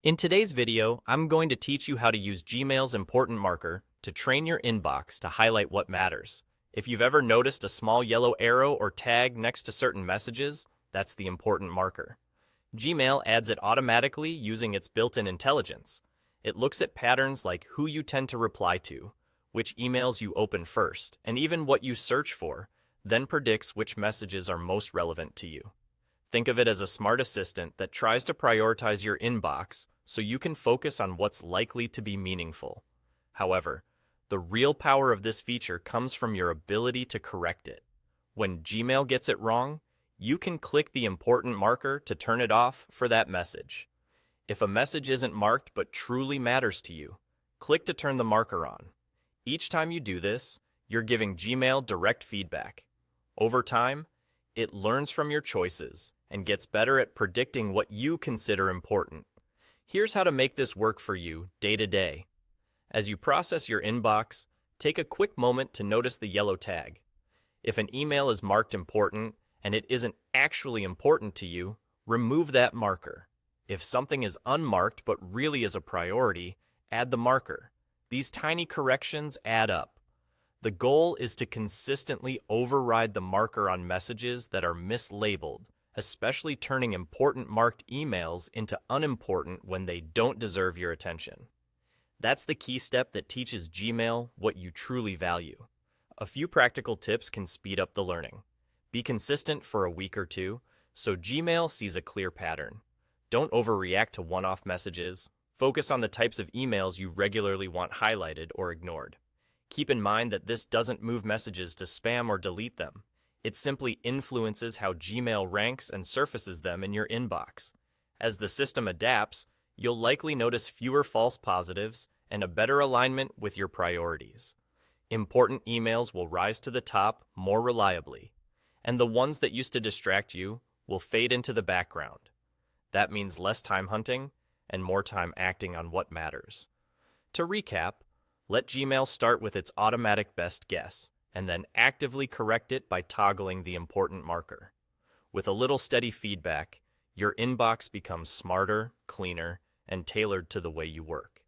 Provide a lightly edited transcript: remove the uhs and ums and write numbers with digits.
In today's video, I'm going to teach you how to use Gmail's important marker to train your inbox to highlight what matters. If you've ever noticed a small yellow arrow or tag next to certain messages, that's the important marker. Gmail adds it automatically using its built-in intelligence. It looks at patterns like who you tend to reply to, which emails you open first, and even what you search for, then predicts which messages are most relevant to you. Think of it as a smart assistant that tries to prioritize your inbox so you can focus on what's likely to be meaningful. However, the real power of this feature comes from your ability to correct it. When Gmail gets it wrong, you can click the important marker to turn it off for that message. If a message isn't marked but truly matters to you, click to turn the marker on. Each time you do this, you're giving Gmail direct feedback. Over time, it learns from your choices and gets better at predicting what you consider important. Here's how to make this work for you day to day. As you process your inbox, take a quick moment to notice the yellow tag. If an email is marked important and it isn't actually important to you, remove that marker. If something is unmarked but really is a priority, add the marker. These tiny corrections add up. The goal is to consistently override the marker on messages that are mislabeled, especially turning important marked emails into unimportant when they don't deserve your attention. That's the key step that teaches Gmail what you truly value. A few practical tips can speed up the learning. Be consistent for a week or two, so Gmail sees a clear pattern. Don't overreact to one-off messages. Focus on the types of emails you regularly want highlighted or ignored. Keep in mind that this doesn't move messages to spam or delete them. It simply influences how Gmail ranks and surfaces them in your inbox. As the system adapts, you'll likely notice fewer false positives and a better alignment with your priorities. Important emails will rise to the top more reliably, and the ones that used to distract you will fade into the background. That means less time hunting and more time acting on what matters. To recap, let Gmail start with its automatic best guess, and then actively correct it by toggling the important marker. With a little steady feedback, your inbox becomes smarter, cleaner, and tailored to the way you work.